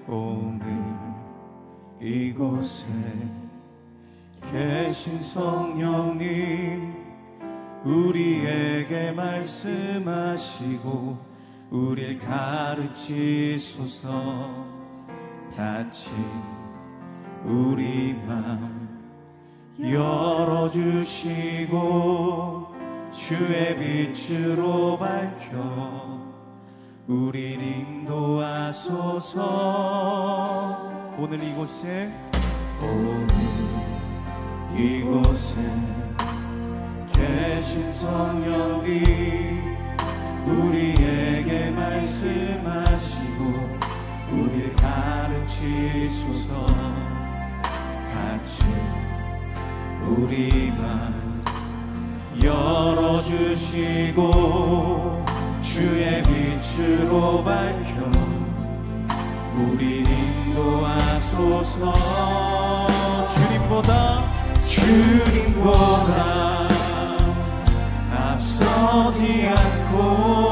오늘 이곳에 계신 성령님, 우리에게 말씀하시고 우릴 가르치소서. 닫힌 우리 맘 열어주시고 주의 빛으로 밝혀 우릴 인도하소서. 오늘 이곳에 계신 성령님, 우리에게 말씀하시고 우릴 가르치소서. 닫힌 우리 맘 열어주시고 주의 빛으로 밝혀 우릴 인도하소서. 주님보다 앞서지 않고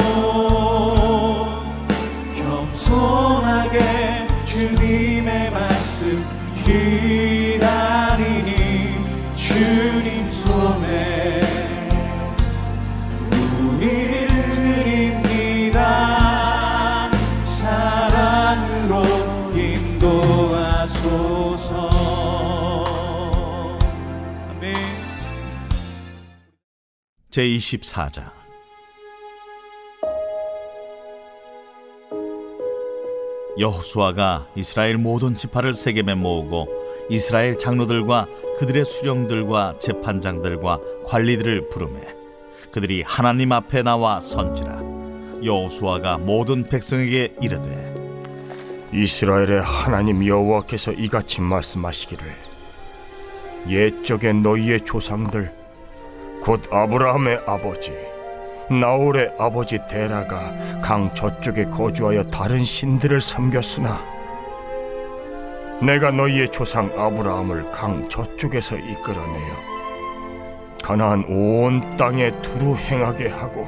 겸손하게 주님의 말씀 기다리니 주님 손에 우리를 드립니다. 사랑으로 인도하소서. 아멘. 제24장. 여호수아가 이스라엘 모든 지파를 세겜에 모으고 이스라엘 장로들과 그들의 수령들과 재판장들과 관리들을 부르매 그들이 하나님 앞에 나와 선지라. 여호수아가 모든 백성에게 이르되, 이스라엘의 하나님 여호와께서 이같이 말씀하시기를, 옛적에 너희의 조상들 곧 아브라함의 아버지 나홀의 아버지 데라가 강 저쪽에 거주하여 다른 신들을 섬겼으나 내가 너희의 조상 아브라함을 강 저쪽에서 이끌어내어 가나안 온 땅에 두루 행하게 하고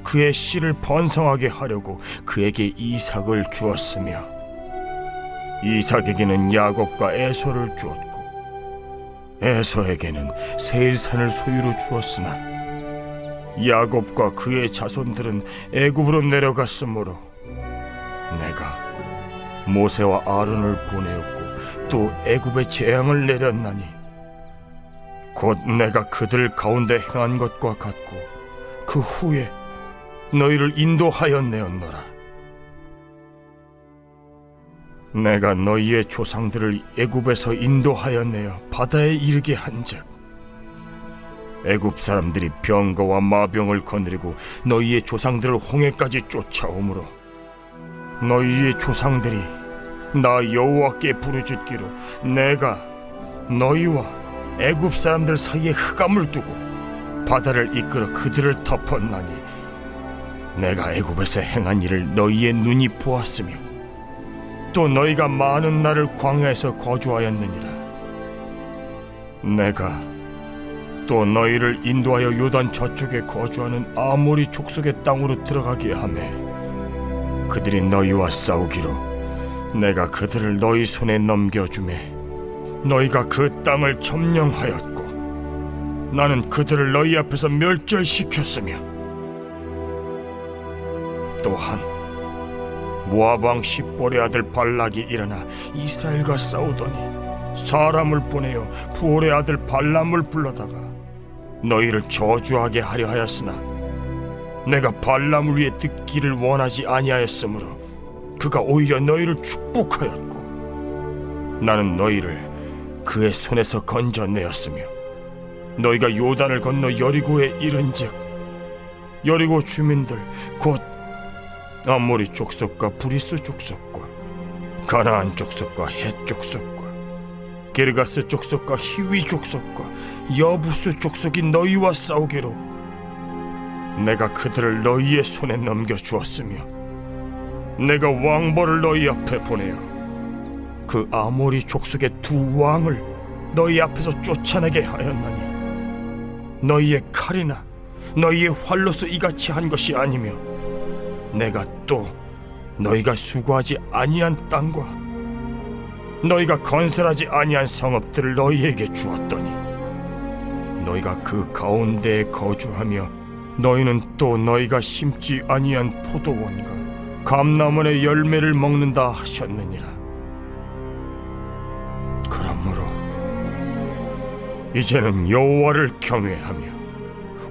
그의 씨를 번성하게 하려고 그에게 이삭을 주었으며 이삭에게는 야곱과 에서를 주었고 에서에게는 세일산을 소유로 주었으나 야곱과 그의 자손들은 애굽으로 내려갔으므로 내가 모세와 아론을 보내었고 또 애굽에 재앙을 내렸나니 곧 내가 그들 가운데 행한 것과 같고 그 후에 너희를 인도하였내었노라. 내가 너희의 조상들을 애굽에서 인도하였내어 바다에 이르게 한즉 애굽 사람들이 병거와 마병을 거느리고 너희의 조상들을 홍해까지 쫓아오므로 너희의 조상들이 나 여호와께 부르짖기로 내가 너희와 애굽 사람들 사이에 흑암을 두고 바다를 이끌어 그들을 덮었나니 내가 애굽에서 행한 일을 너희의 눈이 보았으며 또 너희가 많은 날을 광야에서 거주하였느니라. 내가 또 너희를 인도하여 요단 저쪽에 거주하는 아모리 족속의 땅으로 들어가게 하매 그들이 너희와 싸우기로 내가 그들을 너희 손에 넘겨주매 너희가 그 땅을 점령하였고 나는 그들을 너희 앞에서 멸절시켰으며 또한 모압 왕 십볼의 아들 발락이 일어나 이스라엘과 싸우더니 사람을 보내어 부올의 아들 발람을 불러다가 너희를 저주하게 하려 하였으나 내가 발람을 위해 듣기를 원하지 아니하였으므로 그가 오히려 너희를 축복하였고 나는 너희를 그의 손에서 건져내었으며 너희가 요단을 건너 여리고에 이른즉 여리고 주민들 곧 아모리 족속과 브리스 족속과 가나안 족속과 헷 족속과 게르가스 족속과 히위 족속과 여부스 족속이 너희와 싸우기로 내가 그들을 너희의 손에 넘겨주었으며 내가 왕벌을 너희 앞에 보내어 그 아모리 족속의 두 왕을 너희 앞에서 쫓아내게 하였나니 너희의 칼이나 너희의 활로서 이같이 한 것이 아니며 내가 또 너희가 수고하지 아니한 땅과 너희가 건설하지 아니한 성읍들을 너희에게 주었더니 너희가 그 가운데에 거주하며 너희는 또 너희가 심지 아니한 포도원과 감람원의 열매를 먹는다 하셨느니라. 그러므로 이제는 여호와를 경외하며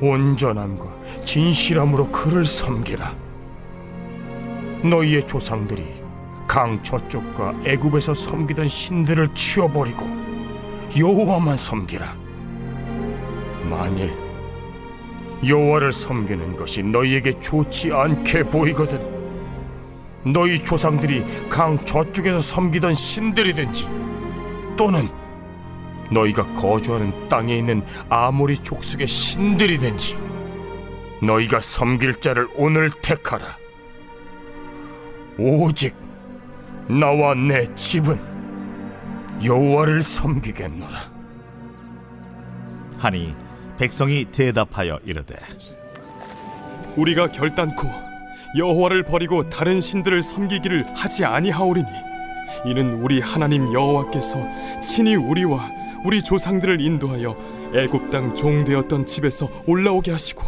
온전함과 진실함으로 그를 섬기라. 너희의 조상들이 강 저쪽과 애굽에서 섬기던 신들을 치워버리고 여호와만 섬기라. 만일 여호와를 섬기는 것이 너희에게 좋지 않게 보이거든 너희 조상들이 강 저쪽에서 섬기던 신들이든지 또는 너희가 거주하는 땅에 있는 아모리 족속의 신들이든지 너희가 섬길 자를 오늘 택하라. 오직 나와 내 집은 여호와를 섬기겠노라. 하니 백성이 대답하여 이르되 우리가 결단코 여호와를 버리고 다른 신들을 섬기기를 하지 아니하오리니 이는 우리 하나님 여호와께서 친히 우리와 우리 조상들을 인도하여 애굽 땅 종되었던 집에서 올라오게 하시고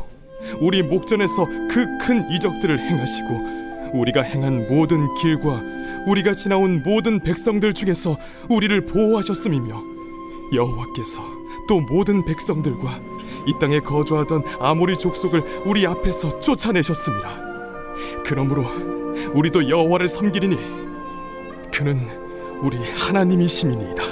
우리 목전에서 그 큰 이적들을 행하시고 우리가 행한 모든 길과 우리가 지나온 모든 백성들 중에서 우리를 보호하셨음이며 여호와께서 또 모든 백성들과 이 땅에 거주하던 아모리 족속을 우리 앞에서 쫓아내셨습니다. 그러므로 우리도 여호와를 섬기리니 그는 우리 하나님이심이니이다.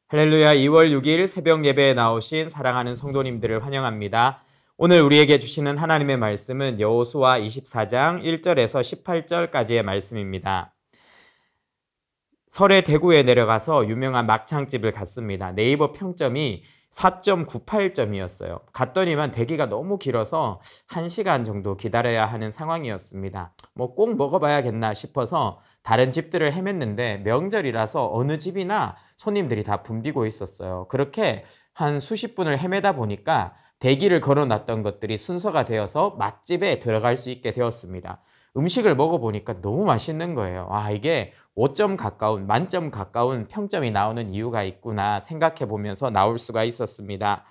할렐루야. 2월 6일 새벽 예배에 나오신 사랑하는 성도님들을 환영합니다. 오늘 우리에게 주시는 하나님의 말씀은 여호수아 24장 1절에서 18절까지의 말씀입니다. 설에 대구에 내려가서 유명한 막창집을 갔습니다. 네이버 평점이 4.98점이었어요. 갔더니만 대기가 너무 길어서 1시간 정도 기다려야 하는 상황이었습니다. 꼭 먹어봐야겠나 싶어서 다른 집들을 헤맸는데 명절이라서 어느 집이나 손님들이 다 붐비고 있었어요. 그렇게 한 수십 분을 헤매다 보니까 대기를 걸어놨던 것들이 순서가 되어서 맛집에 들어갈 수 있게 되었습니다. 음식을 먹어보니까 너무 맛있는 거예요. 이게 5점 가까운, 만점 가까운 평점이 나오는 이유가 있구나 생각해 보면서 나올 수가 있었습니다.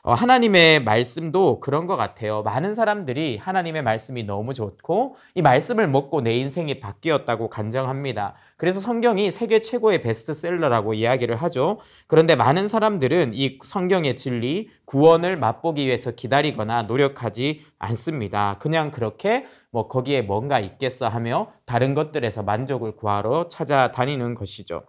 하나님의 말씀도 그런 것 같아요. 많은 사람들이 하나님의 말씀이 너무 좋고 이 말씀을 먹고 내 인생이 바뀌었다고 간증합니다. 그래서 성경이 세계 최고의 베스트셀러라고 이야기를 하죠. 그런데 많은 사람들은 이 성경의 진리, 구원을 맛보기 위해서 기다리거나 노력하지 않습니다. 그냥 그렇게 거기에 뭔가 있겠어 하며 다른 것들에서 만족을 구하러 찾아다니는 것이죠.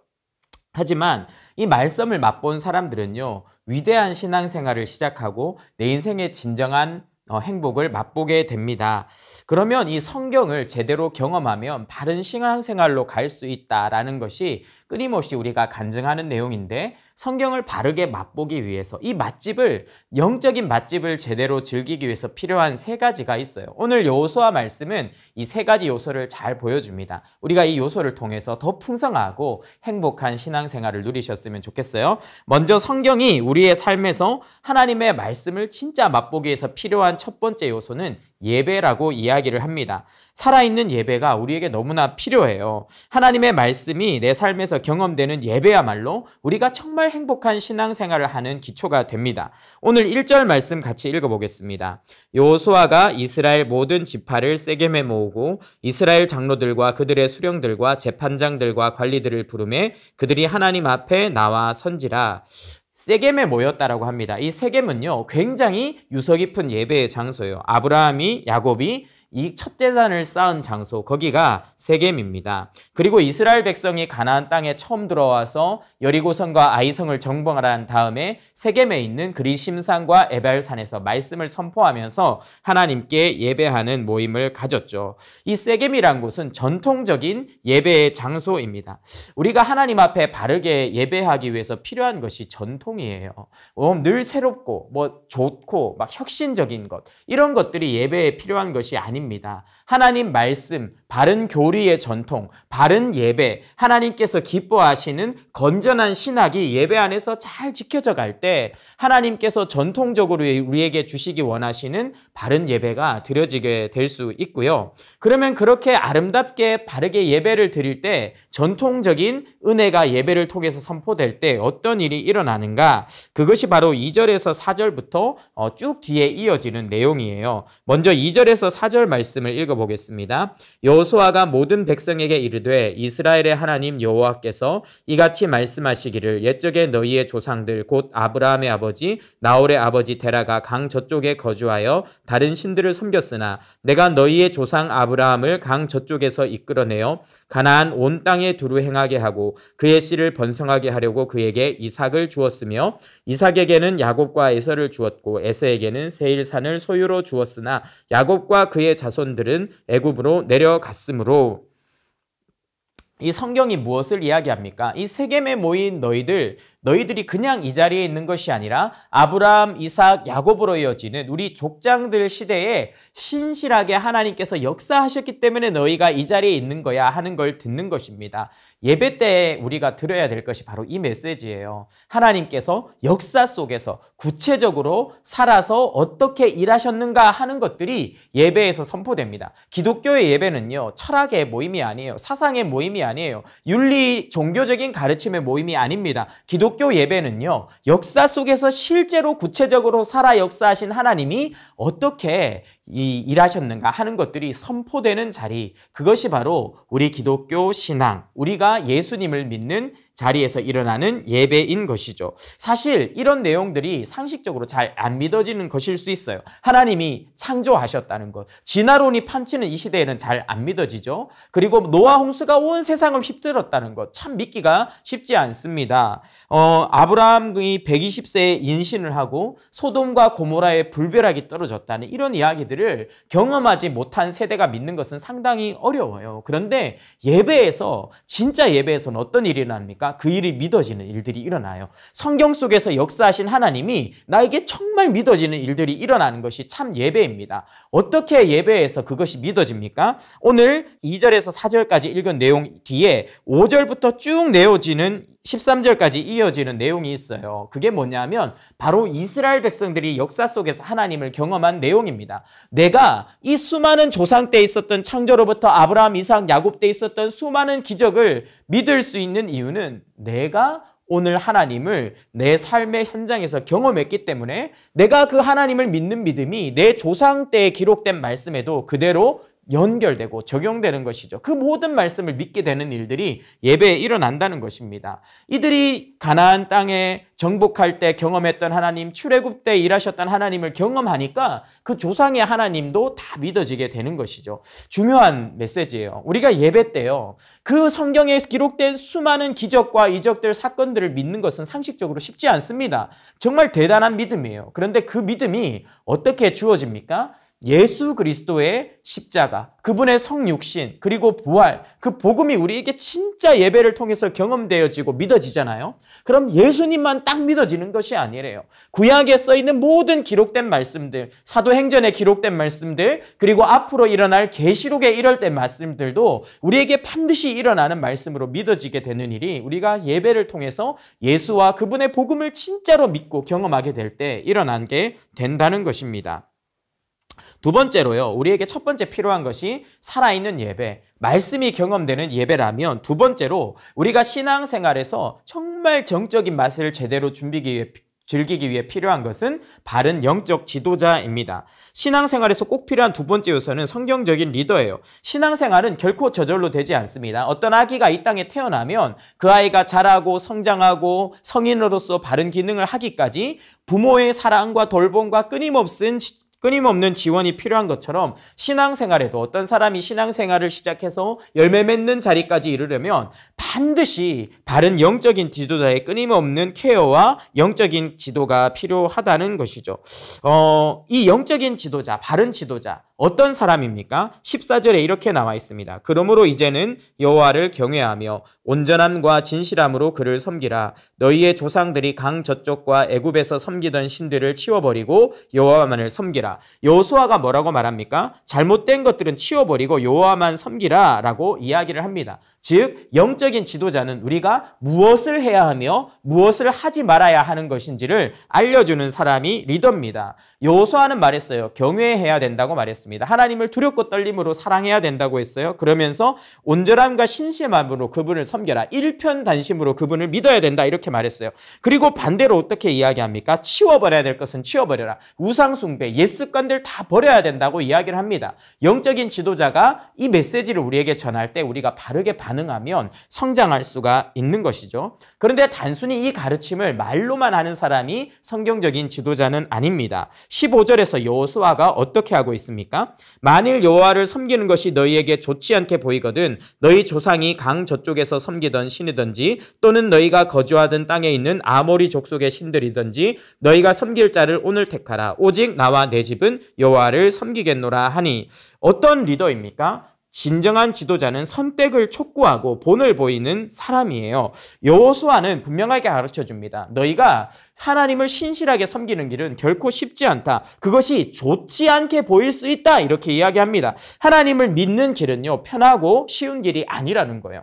하지만 이 말씀을 맛본 사람들은요, 위대한 신앙생활을 시작하고 내 인생의 진정한 행복을 맛보게 됩니다. 그러면 이 성경을 제대로 경험하면 바른 신앙생활로 갈 수 있다라는 것이 끊임없이 우리가 간증하는 내용인데, 성경을 바르게 맛보기 위해서 이 맛집을, 영적인 맛집을 제대로 즐기기 위해서 필요한 3가지가 있어요. 오늘 여호수아 말씀은 이 3가지 요소를 잘 보여줍니다. 우리가 이 요소를 통해서 더 풍성하고 행복한 신앙생활을 누리셨으면 좋겠어요. 먼저 성경이 우리의 삶에서 하나님의 말씀을 진짜 맛보기 위해서 필요한 첫 번째 요소는 예배라고 이야기를 합니다. 살아있는 예배가 우리에게 너무나 필요해요. 하나님의 말씀이 내 삶에서 경험되는 예배야말로 우리가 정말 행복한 신앙생활을 하는 기초가 됩니다. 오늘 1절 말씀 같이 읽어보겠습니다. 여호수아가 이스라엘 모든 지파를 세겜에 모으고 이스라엘 장로들과 그들의 수령들과 재판장들과 관리들을 부르매 그들이 하나님 앞에 나와 선지라. 세겜에 모였다라고 합니다. 이 세겜은요, 굉장히 유서 깊은 예배의 장소예요. 아브라함이, 야곱이 이 첫 제단을 쌓은 장소, 거기가 세겜입니다. 그리고 이스라엘 백성이 가나안 땅에 처음 들어와서 여리고성과 아이성을 정복한 다음에 세겜에 있는 그리심산과 에발산에서 말씀을 선포하면서 하나님께 예배하는 모임을 가졌죠. 이 세겜이란 곳은 전통적인 예배의 장소입니다. 우리가 하나님 앞에 바르게 예배하기 위해서 필요한 것이 전통이에요. 늘 새롭고 좋고 막 혁신적인 것, 이런 것들이 예배에 필요한 것이 아닙니다. 아닙니다. 하나님 말씀, 바른 교리의 전통, 바른 예배, 하나님께서 기뻐하시는 건전한 신학이 예배 안에서 잘 지켜져 갈 때 하나님께서 전통적으로 우리에게 주시기 원하시는 바른 예배가 드려지게 될 수 있고요. 그러면 그렇게 아름답게 바르게 예배를 드릴 때 전통적인 은혜가 예배를 통해서 선포될 때 어떤 일이 일어나는가? 그것이 바로 2절에서 4절부터 쭉 뒤에 이어지는 내용이에요. 먼저 2절에서 4절 말씀을 읽어보겠습니다. 여호수아가 모든 백성에게 이르되 이스라엘의 하나님 여호와께서 이같이 말씀하시기를 옛적에 너희의 조상들 곧 아브라함의 아버지 나홀의 아버지 데라가 강 저쪽에 거주하여 다른 신들을 섬겼으나 내가 너희의 조상 아브라함을 강 저쪽에서 이끌어내어 가나안 온 땅에 두루 행하게 하고 그의 씨를 번성하게 하려고 그에게 이삭을 주었으며 이삭에게는 야곱과 에서를 주었고 에서에게는 세일산을 소유로 주었으나 야곱과 그의 자손들은 애굽으로 내려갔으므로. 이 성경이 무엇을 이야기합니까? 이 세겜에 모인 너희들이 그냥 이 자리에 있는 것이 아니라 아브라함, 이삭, 야곱으로 이어지는 우리 족장들 시대에 신실하게 하나님께서 역사하셨기 때문에 너희가 이 자리에 있는 거야 하는 걸 듣는 것입니다. 예배 때 우리가 들어야 될 것이 바로 이 메시지예요. 하나님께서 역사 속에서 구체적으로 살아서 어떻게 일하셨는가 하는 것들이 예배에서 선포됩니다. 기독교의 예배는요, 철학의 모임이 아니에요. 사상의 모임이 아니에요. 윤리 종교적인 가르침의 모임이 아닙니다. 기독교 예배는요, 역사 속에서 실제로 구체적으로 살아 역사하신 하나님이 어떻게 일하셨는가 하는 것들이 선포되는 자리, 그것이 바로 우리 기독교 신앙, 우리가 예수님을 믿는 자리에서 일어나는 예배인 것이죠. 사실 이런 내용들이 상식적으로 잘 안 믿어지는 것일 수 있어요. 하나님이 창조하셨다는 것, 진화론이 판치는 이 시대에는 잘 안 믿어지죠. 그리고 노아 홍수가 온 세상을 휩쓸었다는 것, 참 믿기가 쉽지 않습니다. 아브라함이 120세에 인신을 하고 소돔과 고모라의 불벼락이 떨어졌다는 이런 이야기들을 경험하지 못한 세대가 믿는 것은 상당히 어려워요. 그런데 예배에서, 진짜 예배에서는 어떤 일이 일어납니까? 그 일이 믿어지는 일들이 일어나요. 성경 속에서 역사하신 하나님이 나에게 정말 믿어지는 일들이 일어나는 것이 참 예배입니다. 어떻게 예배에서 그것이 믿어집니까? 오늘 2절에서 4절까지 읽은 내용 뒤에 5절부터 쭉 내어지는 13절까지 이어지는 내용이 있어요. 그게 뭐냐면 바로 이스라엘 백성들이 역사 속에서 하나님을 경험한 내용입니다. 내가 이 수많은 조상 때 있었던 창조로부터 아브라함, 이삭, 야곱 때 있었던 수많은 기적을 믿을 수 있는 이유는 내가 오늘 하나님을 내 삶의 현장에서 경험했기 때문에 내가 그 하나님을 믿는 믿음이 내 조상 때에 기록된 말씀에도 그대로 연결되고 적용되는 것이죠. 그 모든 말씀을 믿게 되는 일들이 예배에 일어난다는 것입니다. 이들이 가나안 땅에 정복할 때 경험했던 하나님, 출애굽 때 일하셨던 하나님을 경험하니까 그 조상의 하나님도 다 믿어지게 되는 것이죠. 중요한 메시지예요. 우리가 예배 때요, 그 성경에 기록된 수많은 기적과 이적들, 사건들을 믿는 것은 상식적으로 쉽지 않습니다. 정말 대단한 믿음이에요. 그런데 그 믿음이 어떻게 주어집니까? 예수 그리스도의 십자가, 그분의 성육신, 그리고 부활, 그 복음이 우리에게 진짜 예배를 통해서 경험되어지고 믿어지잖아요. 그럼 예수님만 딱 믿어지는 것이 아니래요. 구약에 써있는 모든 기록된 말씀들, 사도행전에 기록된 말씀들, 그리고 앞으로 일어날 계시록에 이럴 때 말씀들도 우리에게 반드시 일어나는 말씀으로 믿어지게 되는 일이 우리가 예배를 통해서 예수와 그분의 복음을 진짜로 믿고 경험하게 될 때 일어난 게 된다는 것입니다. 두 번째로요, 우리에게 첫 번째 필요한 것이 살아있는 예배, 말씀이 경험되는 예배라면, 두 번째로 우리가 신앙생활에서 정말 정적인 맛을 제대로 즐기기 위해 필요한 것은 바른 영적 지도자입니다. 신앙생활에서 꼭 필요한 두 번째 요소는 성경적인 리더예요. 신앙생활은 결코 저절로 되지 않습니다. 어떤 아기가 이 땅에 태어나면 그 아이가 자라고 성장하고 성인으로서 바른 기능을 하기까지 부모의 사랑과 돌봄과 끊임없는 지원이 필요한 것처럼 신앙생활에도 어떤 사람이 신앙생활을 시작해서 열매 맺는 자리까지 이르려면 반드시 바른 영적인 지도자의 끊임없는 케어와 영적인 지도가 필요하다는 것이죠. 이 영적인 지도자, 바른 지도자, 어떤 사람입니까? 14절에 이렇게 나와 있습니다. 그러므로 이제는 여호와를 경외하며 온전함과 진실함으로 그를 섬기라. 너희의 조상들이 강 저쪽과 애굽에서 섬기던 신들을 치워버리고 여호와만을 섬기라. 합니다. 여호수아가 뭐라고 말합니까? 잘못된 것들은 치워버리고 여호와만 섬기라 라고 이야기를 합니다. 즉 영적인 지도자는 우리가 무엇을 해야 하며 무엇을 하지 말아야 하는 것인지를 알려주는 사람이 리더입니다. 여호수아는 말했어요. 경외해야 된다고 말했습니다. 하나님을 두렵고 떨림으로 사랑해야 된다고 했어요. 그러면서 온전함과 신심함으로 그분을 섬겨라. 일편단심으로 그분을 믿어야 된다 이렇게 말했어요. 그리고 반대로 어떻게 이야기합니까? 치워버려야 될 것은 치워버려라. 우상숭배, 옛습관들 다 버려야 된다고 이야기를 합니다. 영적인 지도자가 이 메시지를 우리에게 전할 때 우리가 바르게 반응하면 성장할 수가 있는 것이죠. 그런데 단순히 이 가르침을 말로만 하는 사람이 성경적인 지도자는 아닙니다. 15절에서 여호수아가 어떻게 하고 있습니까? 만일 여호와를 섬기는 것이 너희에게 좋지 않게 보이거든 너희 조상이 강 저쪽에서 섬기던 신이든지 또는 너희가 거주하던 땅에 있는 아모리 족속의 신들이든지 너희가 섬길 자를 오늘 택하라. 오직 나와 내 집은 여호와를 섬기겠노라 하니. 어떤 리더입니까? 진정한 지도자는 선택을 촉구하고 본을 보이는 사람이에요. 여호수아는 분명하게 가르쳐줍니다. 너희가 하나님을 신실하게 섬기는 길은 결코 쉽지 않다. 그것이 좋지 않게 보일 수 있다. 이렇게 이야기합니다. 하나님을 믿는 길은요, 편하고 쉬운 길이 아니라는 거예요.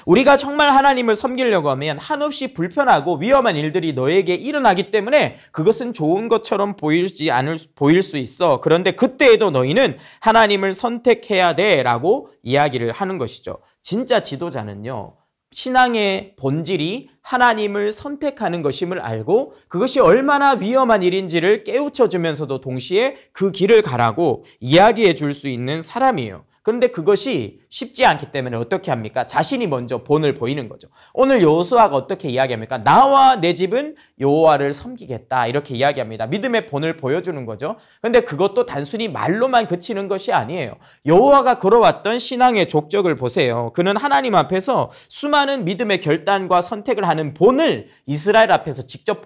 우리가 정말 하나님을 섬기려고 하면 한없이 불편하고 위험한 일들이 너에게 일어나기 때문에 그것은 좋은 것처럼 보일 수 있어. 그런데 그때에도 너희는 하나님을 선택해야 돼 라고 이야기를 하는 것이죠. 진짜 지도자는요, 신앙의 본질이 하나님을 선택하는 것임을 알고 그것이 얼마나 위험한 일인지를 깨우쳐주면서도 동시에 그 길을 가라고 이야기해 줄 수 있는 사람이에요. 그런데 그것이 쉽지 않기 때문에 어떻게 합니까? 자신이 먼저 본을 보이는 거죠. 오늘 여호수아가 어떻게 이야기합니까? 나와 내 집은 여호와를 섬기겠다 이렇게 이야기합니다. 믿음의 본을 보여주는 거죠. 그런데 그것도 단순히 말로만 그치는 것이 아니에요. 여호와가 걸어왔던 신앙의 족적을 보세요. 그는 하나님 앞에서 수많은 믿음의 결단과 선택을 하는 본을 이스라엘 앞에서 직접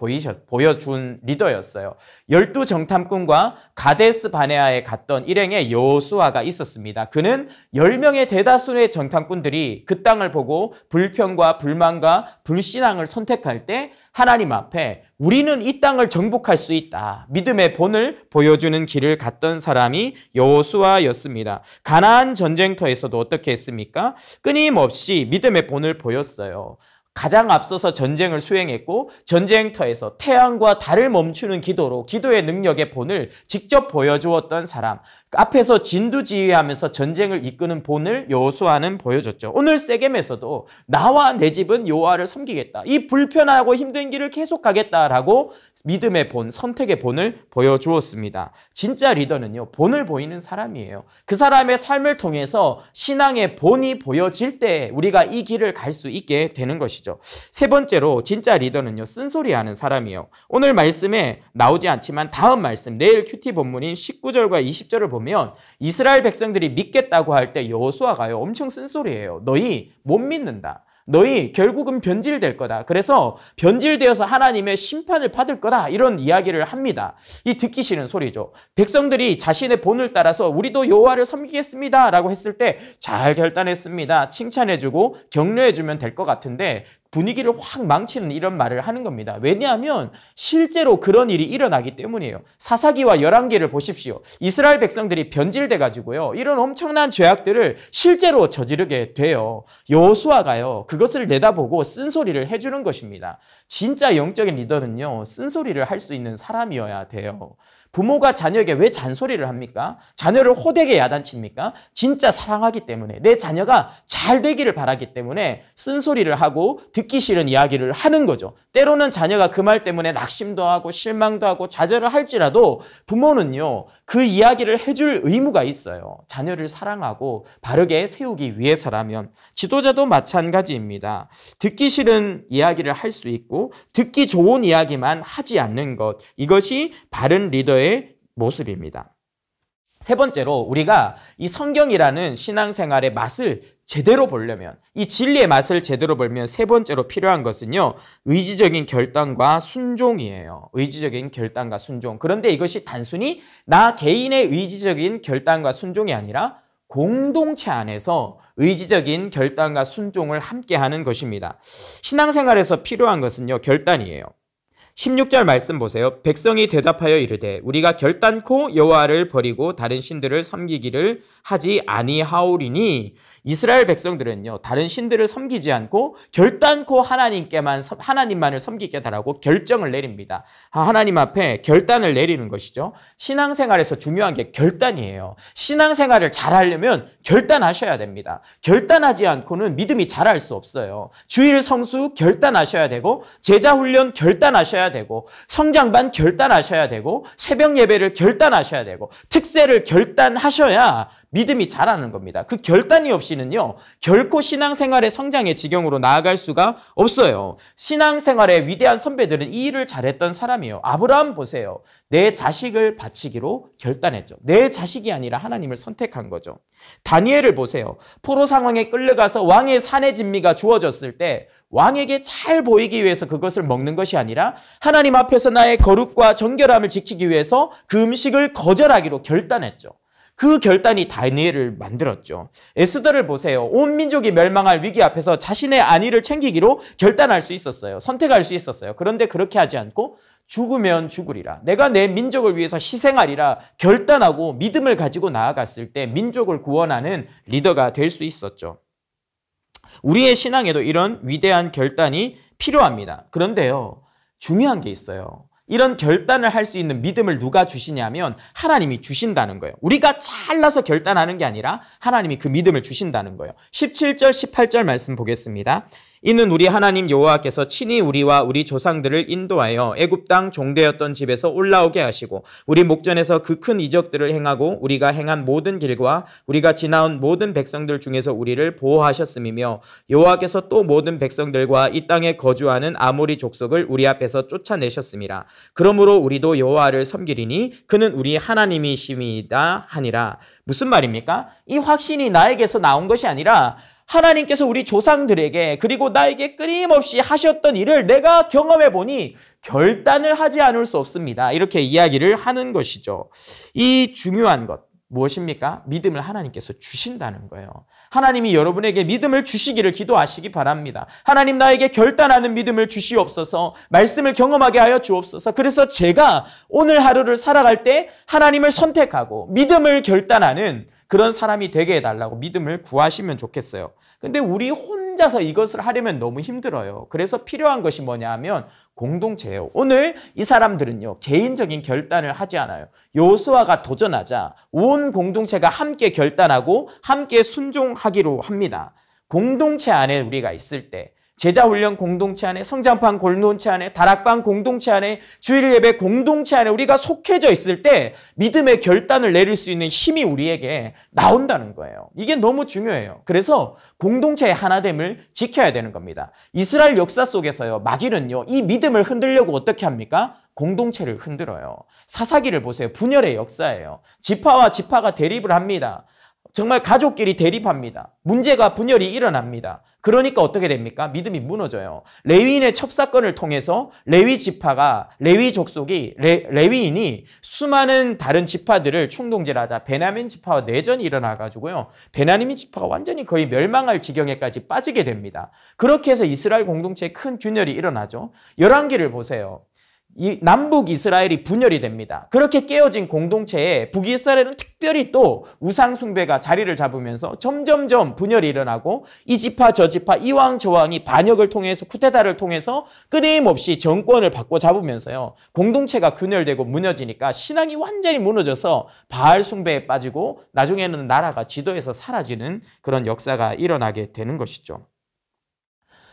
보여준 리더였어요. 12정탐꾼과 가데스 바네아에 갔던 일행에 여호수아가 있었습니다. 그는 10명의 대다수의 정탐꾼들이 그 땅을 보고 불평과 불만과 불신앙을 선택할 때 하나님 앞에 우리는 이 땅을 정복할 수 있다. 믿음의 본을 보여주는 길을 갔던 사람이 여호수아였습니다. 가나안 전쟁터에서도 어떻게 했습니까? 끊임없이 믿음의 본을 보였어요. 가장 앞서서 전쟁을 수행했고 전쟁터에서 태양과 달을 멈추는 기도로 기도의 능력의 본을 직접 보여주었던 사람, 앞에서 진두지휘하면서 전쟁을 이끄는 본을 여호수아는 보여줬죠. 오늘 세겜에서도 나와 내 집은 여호와를 섬기겠다. 이 불편하고 힘든 길을 계속 가겠다라고 믿음의 본, 선택의 본을 보여주었습니다. 진짜 리더는요, 본을 보이는 사람이에요. 그 사람의 삶을 통해서 신앙의 본이 보여질 때 우리가 이 길을 갈 수 있게 되는 것이죠. 세 번째로 진짜 리더는요, 쓴소리하는 사람이에요. 오늘 말씀에 나오지 않지만 다음 말씀, 내일 큐티 본문인 19절과 20절을 보면 이스라엘 백성들이 믿겠다고 할 때 여호수아가요, 엄청 쓴소리예요. 너희 못 믿는다. 너희 결국은 변질될 거다. 그래서 변질되어서 하나님의 심판을 받을 거다. 이런 이야기를 합니다. 이 듣기 싫은 소리죠. 백성들이 자신의 본을 따라서 우리도 여호와를 섬기겠습니다 라고 했을 때 잘 결단했습니다. 칭찬해주고 격려해주면 될 것 같은데 분위기를 확 망치는 이런 말을 하는 겁니다. 왜냐하면 실제로 그런 일이 일어나기 때문이에요. 사사기와 열왕기를 보십시오. 이스라엘 백성들이 변질돼 가지고요, 이런 엄청난 죄악들을 실제로 저지르게 돼요. 여호수아가요, 그것을 내다보고 쓴소리를 해주는 것입니다. 진짜 영적인 리더는요, 쓴소리를 할 수 있는 사람이어야 돼요. 부모가 자녀에게 왜 잔소리를 합니까? 자녀를 호되게 야단칩니까? 진짜 사랑하기 때문에, 내 자녀가 잘 되기를 바라기 때문에 쓴소리를 하고 듣기 싫은 이야기를 하는 거죠. 때로는 자녀가 그 말 때문에 낙심도 하고 실망도 하고 좌절을 할지라도 부모는요, 그 이야기를 해줄 의무가 있어요. 자녀를 사랑하고 바르게 세우기 위해서라면. 지도자도 마찬가지입니다. 듣기 싫은 이야기를 할 수 있고 듣기 좋은 이야기만 하지 않는 것, 이것이 바른 리더의 모습입니다. 세 번째로 우리가 이 성경이라는 신앙생활의 맛을 제대로 보려면, 이 진리의 맛을 제대로 보려면 세 번째로 필요한 것은요, 의지적인 결단과 순종이에요. 의지적인 결단과 순종. 그런데 이것이 단순히 나 개인의 의지적인 결단과 순종이 아니라 공동체 안에서 의지적인 결단과 순종을 함께 하는 것입니다. 신앙생활에서 필요한 것은요, 결단이에요. 16절 말씀 보세요. 백성이 대답하여 이르되 우리가 결단코 여호와를 버리고 다른 신들을 섬기기를 하지 아니하오리니, 이스라엘 백성들은요 다른 신들을 섬기지 않고 결단코 하나님만을 섬기겠다라고 결정을 내립니다. 하나님 앞에 결단을 내리는 것이죠. 신앙생활에서 중요한 게 결단이에요. 신앙생활을 잘하려면 결단하셔야 됩니다. 결단하지 않고는 믿음이 자랄 수 없어요. 주일 성수 결단하셔야 되고, 제자훈련 결단하셔야 되고, 성장반 결단하셔야 되고, 새벽 예배를 결단하셔야 되고, 특세를 결단하셔야 믿음이 자라는 겁니다. 그 결단이 없이는요 결코 신앙생활의 성장의 지경으로 나아갈 수가 없어요. 신앙생활의 위대한 선배들은 이 일을 잘했던 사람이에요. 아브라함 보세요. 내 자식을 바치기로 결단했죠. 내 자식이 아니라 하나님을 선택한 거죠. 다니엘을 보세요. 포로 상황에 끌려가서 왕의 산의 진미가 주어졌을 때 왕에게 잘 보이기 위해서 그것을 먹는 것이 아니라 하나님 앞에서 나의 거룩과 정결함을 지키기 위해서 그 음식을 거절하기로 결단했죠. 그 결단이 다니엘을 만들었죠. 에스더를 보세요. 온 민족이 멸망할 위기 앞에서 자신의 안위를 챙기기로 결단할 수 있었어요. 선택할 수 있었어요. 그런데 그렇게 하지 않고 죽으면 죽으리라, 내가 내 민족을 위해서 희생하리라 결단하고 믿음을 가지고 나아갔을 때 민족을 구원하는 리더가 될 수 있었죠. 우리의 신앙에도 이런 위대한 결단이 필요합니다. 그런데요 중요한 게 있어요. 이런 결단을 할 수 있는 믿음을 누가 주시냐면 하나님이 주신다는 거예요. 우리가 잘나서 결단하는 게 아니라 하나님이 그 믿음을 주신다는 거예요. 17절 18절 말씀 보겠습니다. 이는 우리 하나님 여호와께서 친히 우리와 우리 조상들을 인도하여 애굽 땅 종되었던 집에서 올라오게 하시고 우리 목전에서 그 큰 이적들을 행하고 우리가 행한 모든 길과 우리가 지나온 모든 백성들 중에서 우리를 보호하셨음이며, 여호와께서 또 모든 백성들과 이 땅에 거주하는 아모리 족속을 우리 앞에서 쫓아내셨음이라. 그러므로 우리도 여호와를 섬기리니 그는 우리 하나님이심이다 하니라. 무슨 말입니까? 이 확신이 나에게서 나온 것이 아니라 하나님께서 우리 조상들에게 그리고 나에게 끊임없이 하셨던 일을 내가 경험해 보니 결단을 하지 않을 수 없습니다. 이렇게 이야기를 하는 것이죠. 이 중요한 것 무엇입니까? 믿음을 하나님께서 주신다는 거예요. 하나님이 여러분에게 믿음을 주시기를 기도하시기 바랍니다. 하나님 나에게 결단하는 믿음을 주시옵소서, 말씀을 경험하게 하여 주옵소서. 그래서 제가 오늘 하루를 살아갈 때 하나님을 선택하고 믿음을 결단하는 그런 사람이 되게 해달라고 믿음을 구하시면 좋겠어요. 근데 우리 혼자서 이것을 하려면 너무 힘들어요. 그래서 필요한 것이 뭐냐 하면 공동체예요. 오늘 이 사람들은요 개인적인 결단을 하지 않아요. 여호수아가 도전하자 온 공동체가 함께 결단하고 함께 순종하기로 합니다. 공동체 안에 우리가 있을 때, 제자훈련 공동체 안에, 성장판 공동체 안에, 다락방 공동체 안에, 주일 예배 공동체 안에 우리가 속해져 있을 때 믿음의 결단을 내릴 수 있는 힘이 우리에게 나온다는 거예요. 이게 너무 중요해요. 그래서 공동체의 하나됨을 지켜야 되는 겁니다. 이스라엘 역사 속에서요 마귀는요 이 믿음을 흔들려고 어떻게 합니까? 공동체를 흔들어요. 사사기를 보세요. 분열의 역사예요. 지파와 지파가 대립을 합니다. 정말 가족끼리 대립합니다. 문제가 분열이 일어납니다. 그러니까 어떻게 됩니까? 믿음이 무너져요. 레위인의 첩사건을 통해서 레위 지파가, 레위 족속이, 레위인이 수많은 다른 지파들을 충동질하자 베냐민 지파와 내전이 일어나가지고요 베냐민 지파가 완전히 거의 멸망할 지경에까지 빠지게 됩니다. 그렇게 해서 이스라엘 공동체에 큰 균열이 일어나죠. 열왕기를 보세요. 이 남북 이스라엘이 분열이 됩니다. 그렇게 깨어진 공동체에 북이스라엘은 특별히 또 우상 숭배가 자리를 잡으면서 점점점 분열이 일어나고 이 지파 저 지파 이왕 저왕이 반역을 통해서 쿠데타를 통해서 끊임없이 정권을 바꿔 잡으면서요 공동체가 균열되고 무너지니까 신앙이 완전히 무너져서 바알 숭배에 빠지고 나중에는 나라가 지도에서 사라지는 그런 역사가 일어나게 되는 것이죠.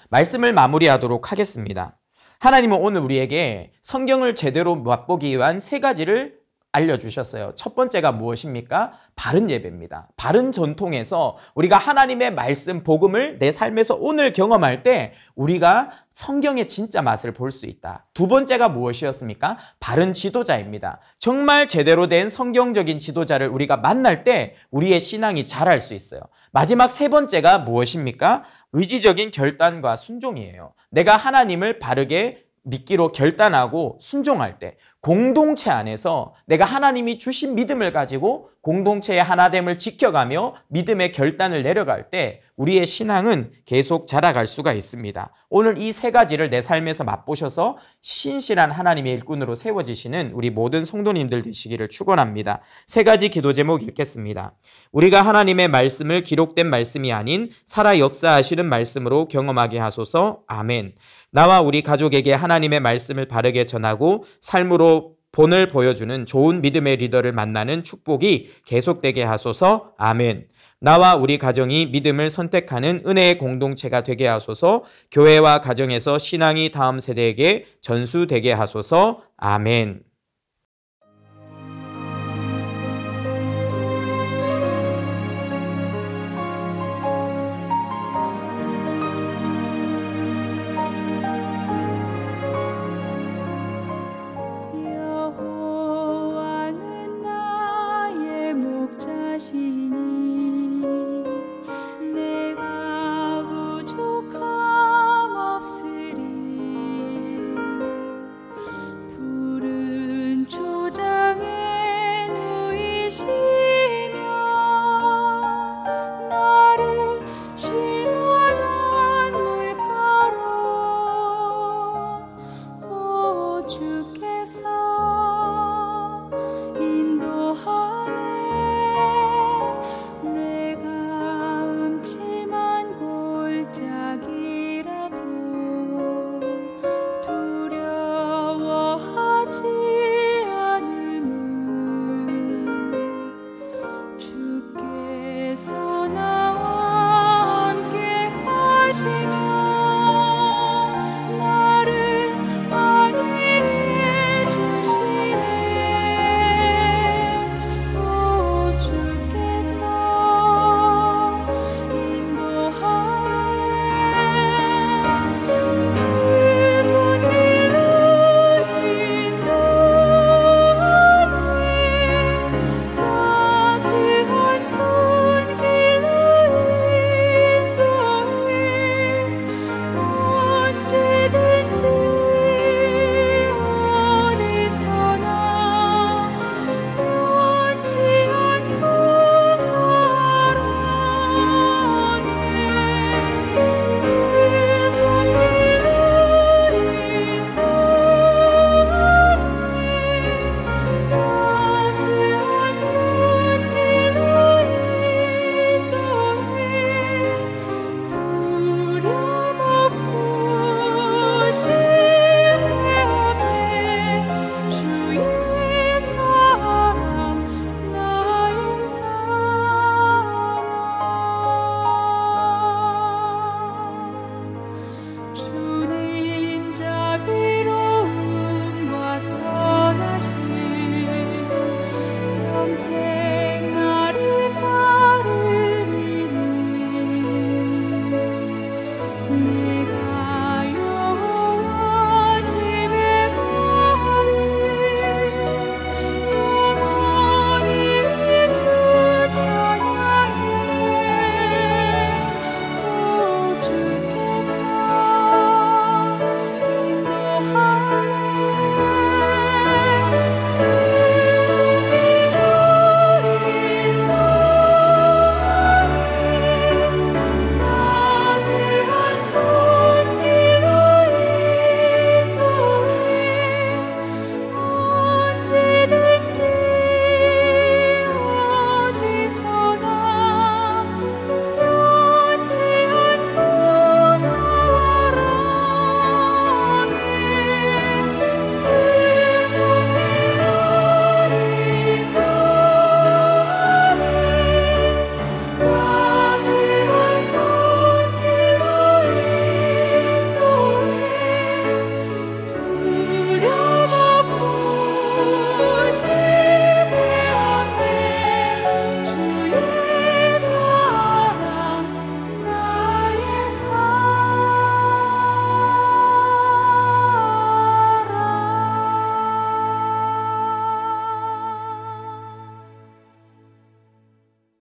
말씀을 마무리하도록 하겠습니다. 하나님은 오늘 우리에게 성경을 제대로 맛보기 위한 3가지를 알려주셨어요. 첫 번째가 무엇입니까? 바른 예배입니다. 바른 전통에서 우리가 하나님의 말씀, 복음을 내 삶에서 오늘 경험할 때 우리가 성경의 진짜 맛을 볼 수 있다. 두 번째가 무엇이었습니까? 바른 지도자입니다. 정말 제대로 된 성경적인 지도자를 우리가 만날 때 우리의 신앙이 자랄 수 있어요. 마지막 3번째가 무엇입니까? 의지적인 결단과 순종이에요. 내가 하나님을 바르게 믿기로 결단하고 순종할 때 공동체 안에서 내가 하나님이 주신 믿음을 가지고 공동체의 하나됨을 지켜가며 믿음의 결단을 내려갈 때 우리의 신앙은 계속 자라갈 수가 있습니다. 오늘 이 세 가지를 내 삶에서 맛보셔서 신실한 하나님의 일꾼으로 세워지시는 우리 모든 성도님들 되시기를 축원합니다. 세 가지 기도 제목 읽겠습니다. 우리가 하나님의 말씀을 기록된 말씀이 아닌 살아 역사하시는 말씀으로 경험하게 하소서. 아멘. 나와 우리 가족에게 하나님의 말씀을 바르게 전하고 삶으로 본을 보여주는 좋은 믿음의 리더를 만나는 축복이 계속되게 하소서. 아멘. 나와 우리 가정이 믿음을 선택하는 은혜의 공동체가 되게 하소서. 교회와 가정에서 신앙이 다음 세대에게 전수되게 하소서. 아멘.